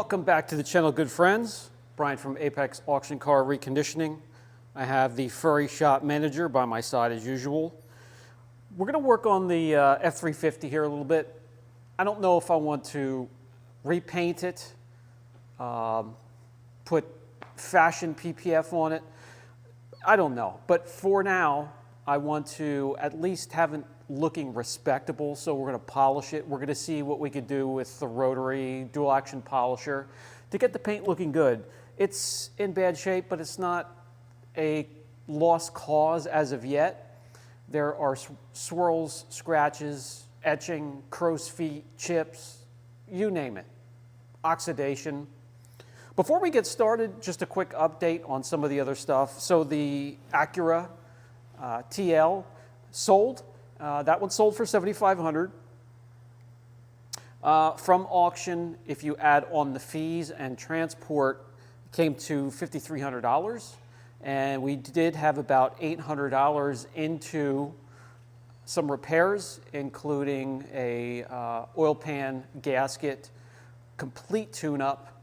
Welcome back to the channel, good friends. Brian from Apex Auction Car Reconditioning. I have the furry shop manager by my side as usual. We're going to work on the F350 here a little bit. I don't know if I want to repaint it, put fashion PPF on it. I don't know, but for now I want to at least have it looking respectable, so we're going to polish it. We're going to see what we could do with the rotary dual action polisher to get the paint looking good. It's in bad shape, but it's not a lost cause as of yet. There are swirls, scratches, etching, crow's feet, chips, you name it, oxidation. Before we get started, just a quick update on some of the other stuff. So the Acura TL sold. That one sold for $7,500. From auction, if you add on the fees and transport, it came to $5,300. And we did have about $800 into some repairs, including a oil pan gasket, complete tune-up,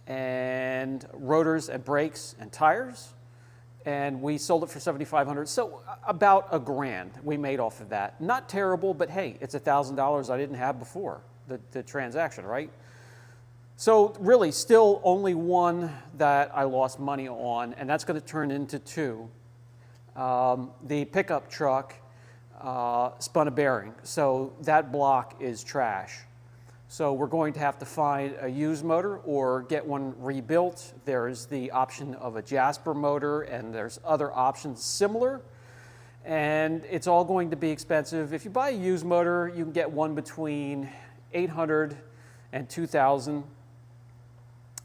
and rotors and brakes and tires. And we sold it for $7,500, so about $1,000 we made off of that. Not terrible, but hey, it's $1,000 I didn't have before the transaction, right? So really, still only one that I lost money on, and that's going to turn into two. The pickup truck spun a bearing, so that block is trash. So we're going to have to find a used motor or get one rebuilt. There's the option of a Jasper motor, and there's other options similar. And it's all going to be expensive. If you buy a used motor, you can get one between $800 and $2,000.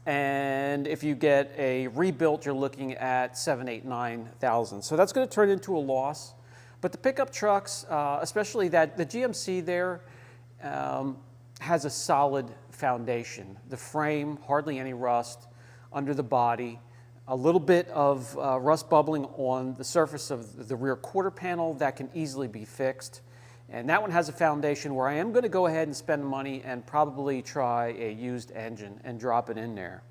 And if you get a rebuilt, you're looking at $7,000, $8,000, $9,000. So that's going to turn into a loss. But the pickup trucks, especially the GMC there, has a solid foundation. The frame, hardly any rust under the body, a little bit of rust bubbling on the surface of the rear quarter panel that can easily be fixed. And that one has a foundation where I am going to go ahead and spend money and probably try a used engine and drop it in there.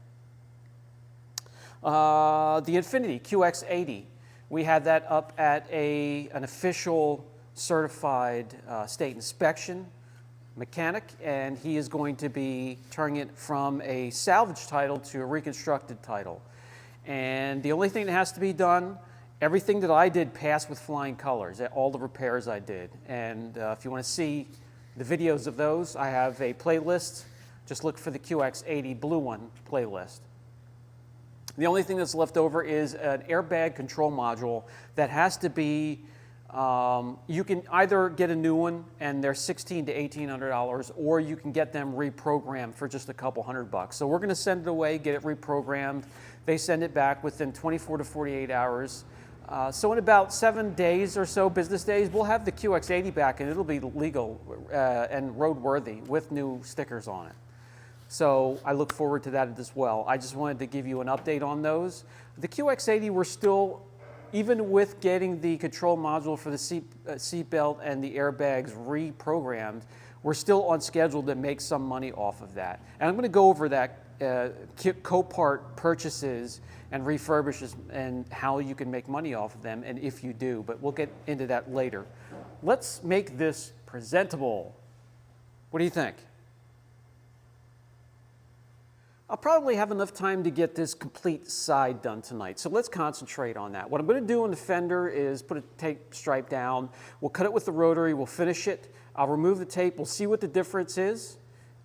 The Infiniti QX80, we had that up at an official certified state inspection mechanic, and he is going to be turning it from a salvage title to a reconstructed title. And the only thing that has to be done, everything that I did passed with flying colors, all the repairs I did. And if you want to see the videos of those, I have a playlist. Just look for the QX80 blue one playlist. The only thing that's left over is an airbag control module that has to be you can either get a new one and they're $1,600 to $1,800, or you can get them reprogrammed for just a couple $100. So we're going to send it away, get it reprogrammed. They send it back within 24 to 48 hours. So in about 7 days or so, business days, we'll have the QX80 back, and it'll be legal and roadworthy with new stickers on it. So I look forward to that as well. I just wanted to give you an update on those. The QX80, we're still, even with getting the control module for the seat belt and the airbags reprogrammed, we're still on schedule to make some money off of that. And I'm going to go over that Copart purchases and refurbishes and how you can make money off of them, and if you do, but we'll get into that later. Let's make this presentable. What do you think? I'll probably have enough time to get this complete side done tonight, so let's concentrate on that. What I'm going to do on the fender is put a tape stripe down. We'll cut it with the rotary, we'll finish it. I'll remove the tape, we'll see what the difference is,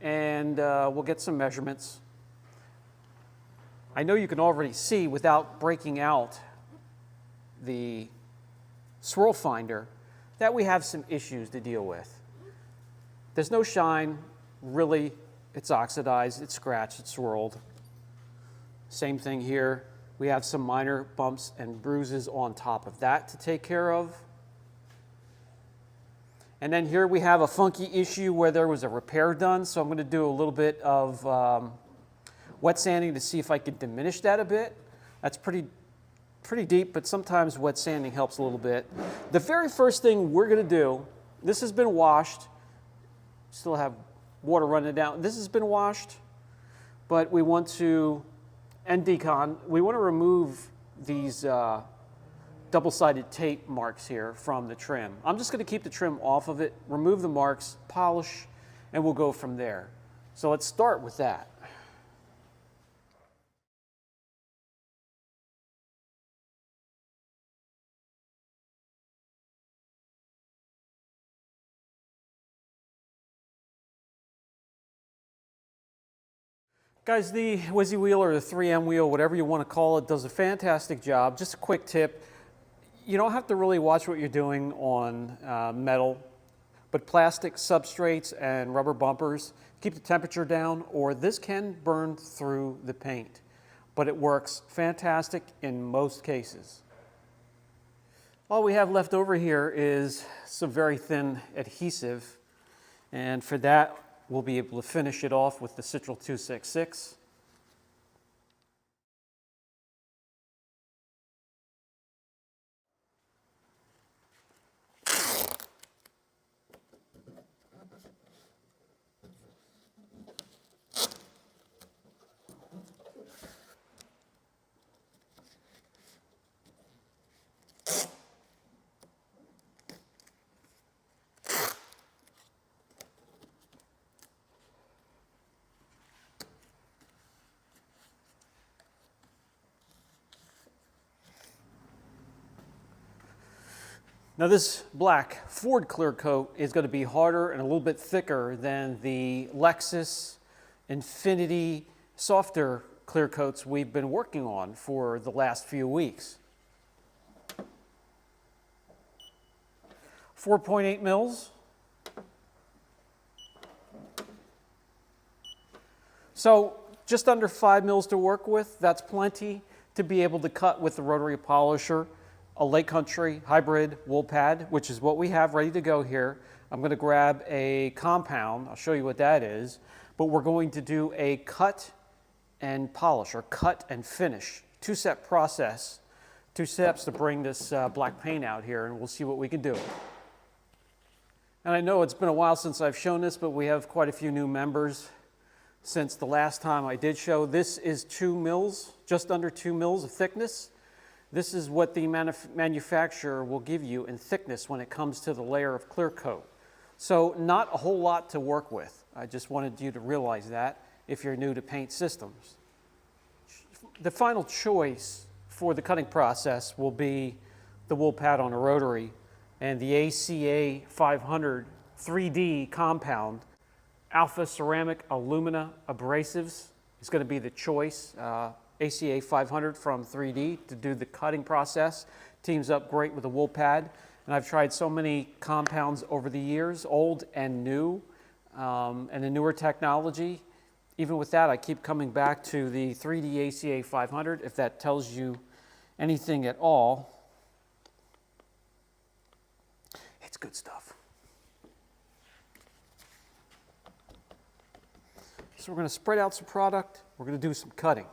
and we'll get some measurements. I know you can already see, without breaking out the swirl finder, that we have some issues to deal with. There's no shine, really. It's oxidized, it's scratched, it's swirled. Same thing here. We have some minor bumps and bruises on top of that to take care of. And then here we have a funky issue where there was a repair done, so I'm going to do a little bit of wet sanding to see if I can diminish that a bit. That's pretty deep, but sometimes wet sanding helps a little bit. The very first thing we're going to do, this has been washed, still have water running down. This has been washed, but we want to, and decon, we want to remove these double-sided tape marks here from the trim. I'm just going to keep the trim off of it, remove the marks, polish, and we'll go from there. So let's start with that. Guys, the Wizzy wheel or the 3M wheel, whatever you want to call it, does a fantastic job. Just a quick tip, you don't have to really watch what you're doing on metal, but plastic substrates and rubber bumpers, keep the temperature down, or this can burn through the paint, but it works fantastic in most cases. All we have left over here is some very thin adhesive, and for that, we'll be able to finish it off with the Citral 266. Now this black Ford clear coat is going to be harder and a little bit thicker than the Lexus Infiniti softer clear coats we've been working on for the last few weeks. 4.8 mils. So just under 5 mils to work with. That's plenty to be able to cut with the rotary polisher. A Lake Country hybrid wool pad, which is what we have ready to go here. I'm going to grab a compound. I'll show you what that is. But we're going to do a cut and polish, or cut and finish. Two-step process. 2 steps to bring this black paint out here, and we'll see what we can do. And I know it's been a while since I've shown this, but we have quite a few new members since the last time I did show. This is 2 mils, just under 2 mils of thickness. This is what the manufacturer will give you in thickness when it comes to the layer of clear coat. So not a whole lot to work with. I just wanted you to realize that if you're new to paint systems. The final choice for the cutting process will be the wool pad on a rotary and the ACA 500 3D compound. Alpha ceramic alumina abrasives is going to be the choice. ACA 500 from 3D to do the cutting process. Teams up great with the wool pad. And I've tried so many compounds over the years, old and new, and the newer technology. Even with that, I keep coming back to the 3D ACA 500, if that tells you anything at all. It's good stuff. So we're going to spread out some product. We're going to do some cutting.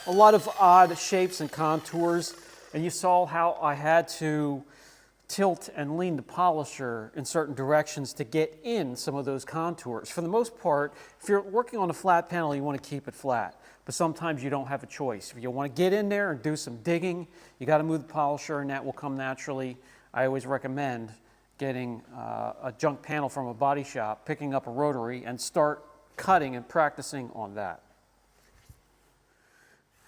a lot of odd shapes and contours, and you saw how I had to tilt and lean the polisher in certain directions to get in some of those contours. For the most part, if you're working on a flat panel, you want to keep it flat, but sometimes you don't have a choice. If you want to get in there and do some digging, you got to move the polisher, and that will come naturally. I always recommend getting a junk panel from a body shop, picking up a rotary, and start cutting and practicing on that.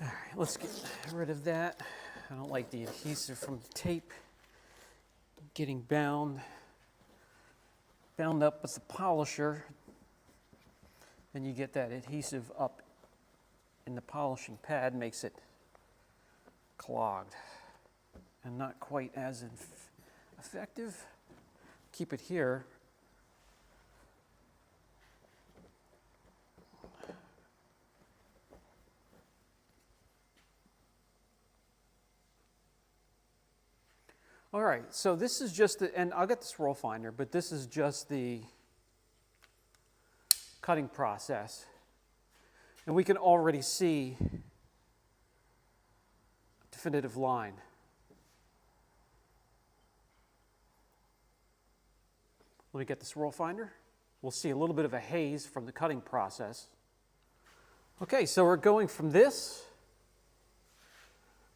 All right, let's get rid of that. I don't like the adhesive from the tape getting bound up with the polisher. Then you get that adhesive up in the polishing pad, makes it clogged and not quite as effective. Keep it here. All right, so this is just the, and I'll get this roll finder, but this is just the cutting process. And we can already see a definitive line. Let me get this roll finder. We'll see a little bit of a haze from the cutting process. Okay, so we're going from this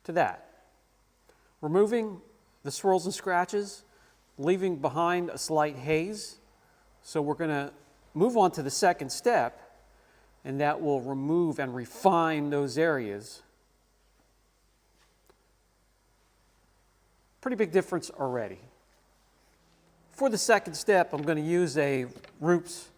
to that. Removing the swirls and scratches, leaving behind a slight haze. So we're going to move on to the second step, and that will remove and refine those areas. Pretty big difference already. For the second step, I'm going to use a Roops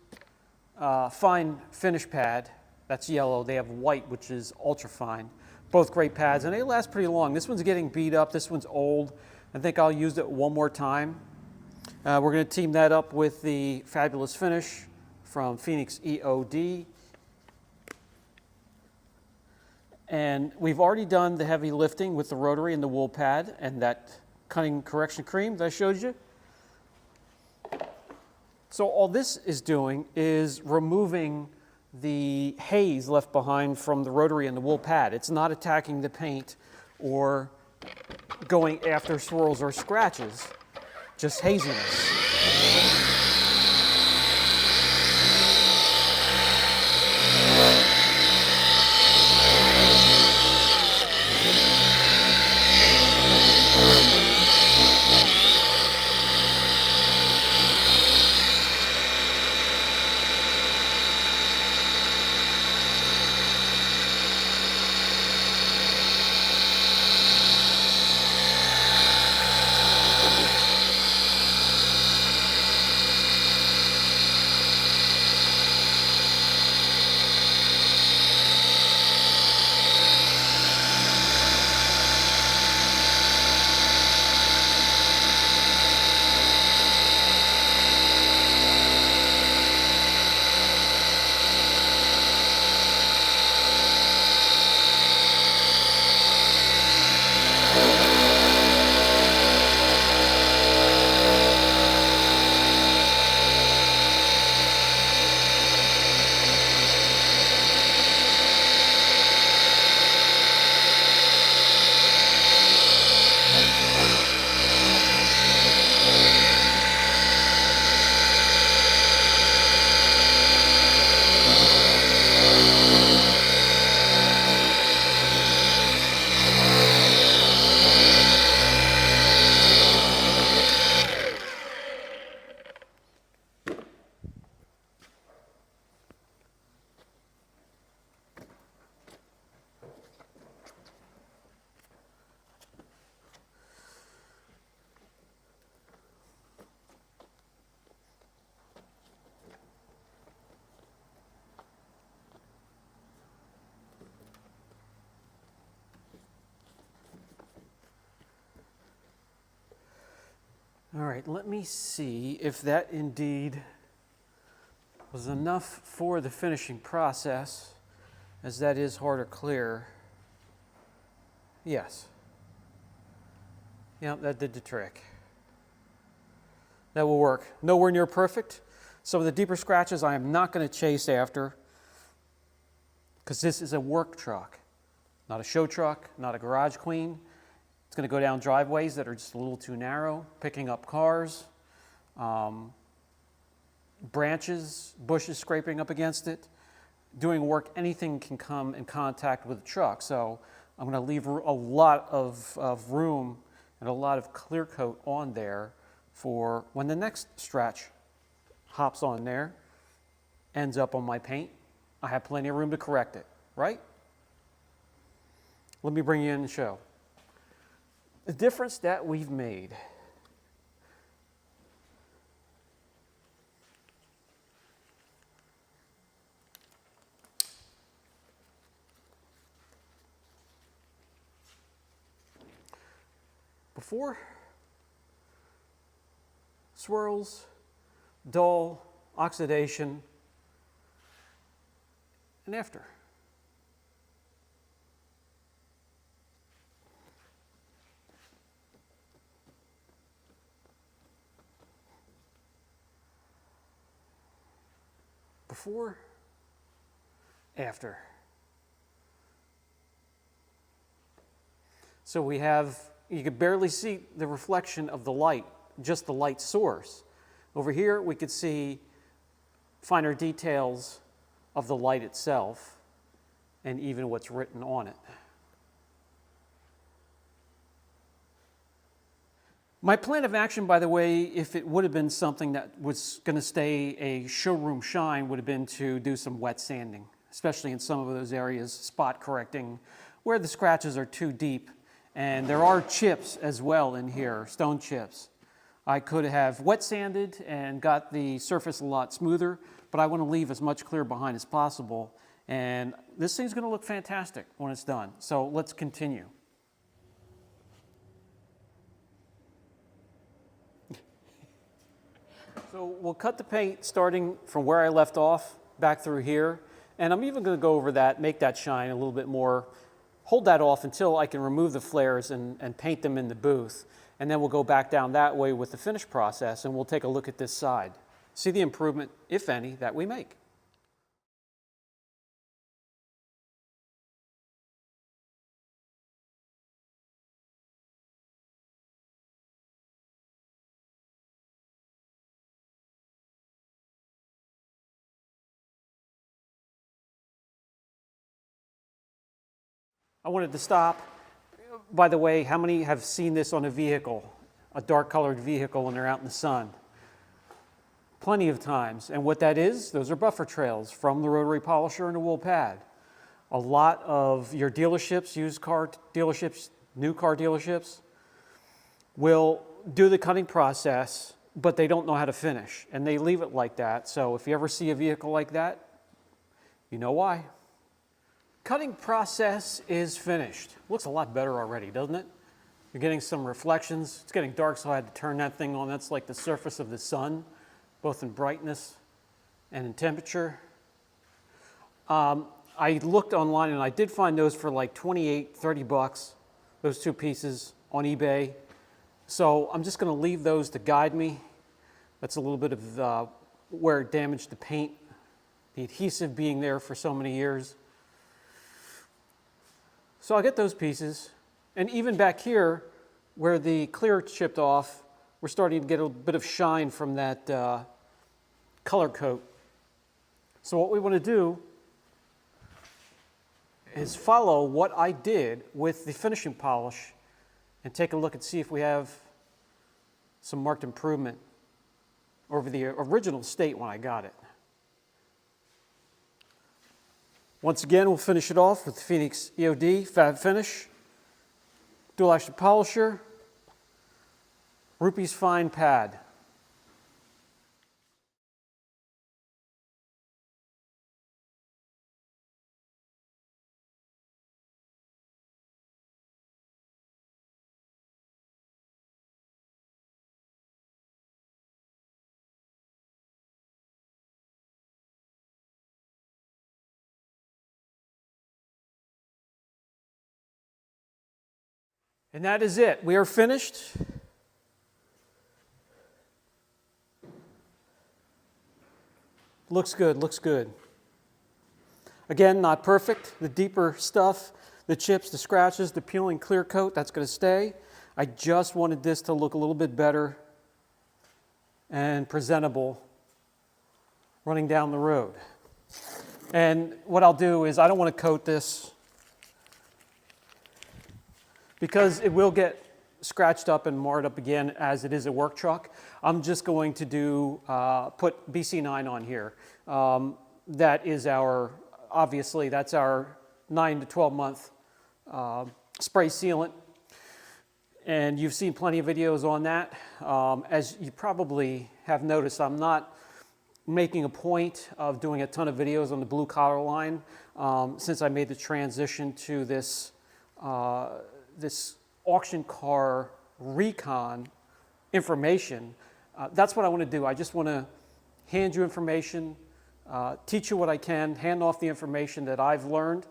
fine finish pad. That's yellow. They have white, which is ultra fine. Both great pads, and they last pretty long. This one's getting beat up. This one's old. I think I'll use it one more time. We're going to team that up with the Fabulous Finish from Phoenix EOD. And we've already done the heavy lifting with the rotary and the wool pad and that cutting correction cream that I showed you. So all this is doing is removing the haze left behind from the rotary and the wool pad. It's not attacking the paint or going after swirls or scratches, just haziness. All right, let me see if that indeed was enough for the finishing process, as that is hard to clear. Yes. Yeah, that did the trick. That will work. Nowhere near perfect. Some of the deeper scratches I am not going to chase after, because this is a work truck, not a show truck, not a garage queen. It's going to go down driveways that are just a little too narrow, picking up cars, branches, bushes scraping up against it, doing work, anything can come in contact with the truck. So I'm going to leave a lot of room and a lot of clear coat on there for when the next stretch hops on there, ends up on my paint. I have plenty of room to correct it, right? Let me bring you in and show the difference that we've made. Before, swirls, dull, oxidation, and after. Before, after. So we have, you could barely see the reflection of the light, just the light source. Over here, we could see finer details of the light itself and even what's written on it. My plan of action, by the way, if it would have been something that was going to stay a showroom shine, would have been to do some wet sanding, especially in some of those areas, spot correcting, where the scratches are too deep. And there are chips as well in here, stone chips. I could have wet sanded and got the surface a lot smoother, but I want to leave as much clear behind as possible. And this thing's going to look fantastic when it's done. So let's continue. So we'll cut the paint starting from where I left off, back through here. And I'm even going to go over that, make that shine a little bit more, hold that off until I can remove the flares and paint them in the booth. And then we'll go back down that way with the finish process, and we'll take a look at this side. See the improvement, if any, that we make. I wanted to stop. By the way, how many have seen this on a vehicle, a dark colored vehicle when they're out in the sun? Plenty of times. And what that is, those are buffer trails from the rotary polisher and the wool pad. A lot of your dealerships, used car dealerships, new car dealerships, will do the cutting process, but they don't know how to finish. And they leave it like that. So if you ever see a vehicle like that, you know why. Cutting process is finished. Looks a lot better already, doesn't it? You're getting some reflections. It's getting dark, so I had to turn that thing on. That's like the surface of the sun, both in brightness and in temperature. I looked online and I did find those for like 28, 30 bucks, those two pieces on eBay. So I'm just going to leave those to guide me. That's a little bit of where it damaged the paint, the adhesive being there for so many years. So I'll get those pieces, and even back here where the clear chipped off, we're starting to get a bit of shine from that color coat. So what we want to do is follow what I did with the finishing polish and take a look and see if we have some marked improvement over the original state when I got it. Once again, we'll finish it off with the Phoenix EOD Fab Finish, dual action polisher, Rupees Fine Pad. And that is it. We are finished. Looks good, looks good. Again, not perfect. The deeper stuff, The chips, the scratches, the peeling clear coat, that's going to stay. I just wanted this to look a little bit better and presentable running down the road. And what I'll do is I don't want to coat this because it will get scratched up and marred up again as it is a work truck. I'm just going to do, put BC9 on here. That is our, obviously that's our 9 to 12 month spray sealant. And you've seen plenty of videos on that. As you probably have noticed, I'm not making a point of doing a ton of videos on the blue collar line since I made the transition to this, this auction car recon information. That's what I want to do. I just want to hand you information, teach you what I can, hand off the information that I've learned.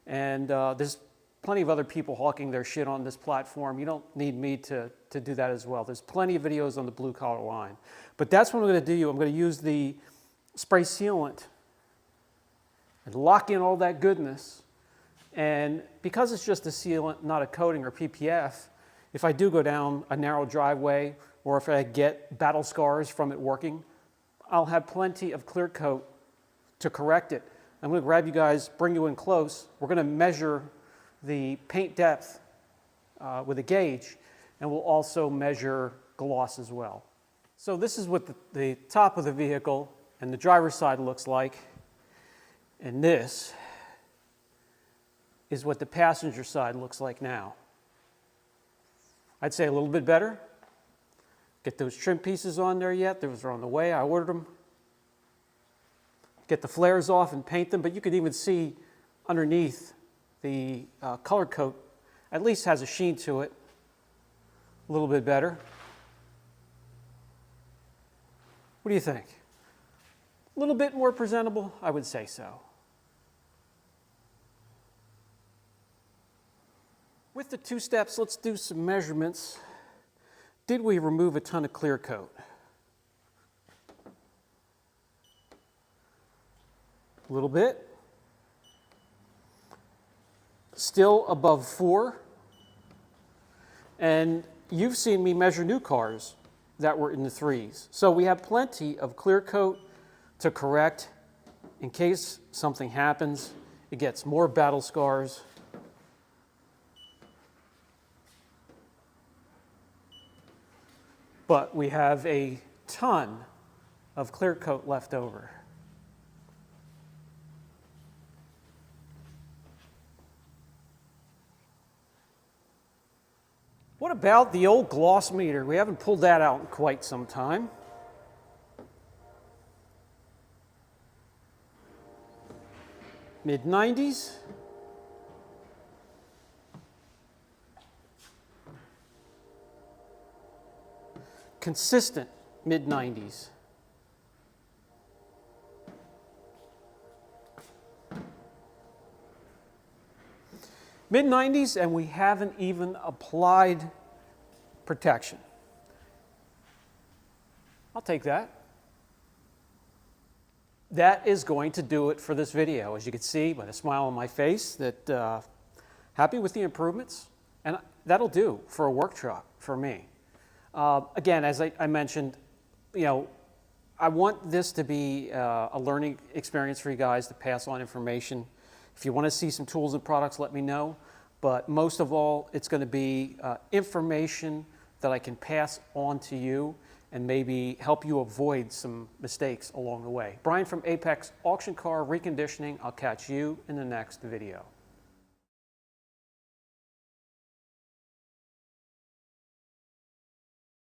And there's plenty of other people hawking their shit on this platform. You don't need me to do that as well. There's plenty of videos on the blue collar line. But that's what I'm going to do. I'm going to use the spray sealant and lock in all that goodness. And because it's just a sealant, not a coating or PPF, if I do go down a narrow driveway or if I get battle scars from it working, I'll have plenty of clear coat to correct it. I'm going to grab you guys, bring you in close. We're going to measure the paint depth with a gauge, and we'll also measure gloss as well. So this is what the top of the vehicle and the driver's side looks like, and this is what the passenger side looks like now. I'd say a little bit better. Get those trim pieces on there yet. Those are on the way. I ordered them. Get the flares off and paint them, but you could even see underneath the color coat at least has a sheen to it. A little bit better. What do you think? A little bit more presentable? I would say so. With the two steps, let's do some measurements. Did we remove a ton of clear coat? A little bit. Still above 4. And you've seen me measure new cars that were in the 3s. So we have plenty of clear coat to correct in case something happens. It gets more battle scars. But we have a ton of clear coat left over. What about the old gloss meter? We haven't pulled that out in quite some time. Mid-90s. Consistent mid-90s. Mid-90s, and we haven't even applied protection. I'll take that. That is going to do it for this video. As you can see by the smile on my face, that happy with the improvements, and that'll do for a work truck for me. Again, as I mentioned, you know, I want this to be a learning experience for you guys to pass on information. If you want to see some tools and products, let me know. But most of all, it's going to be information that I can pass on to you and maybe help you avoid some mistakes along the way. Brian from Apex Auction Car Reconditioning. I'll catch you in the next video.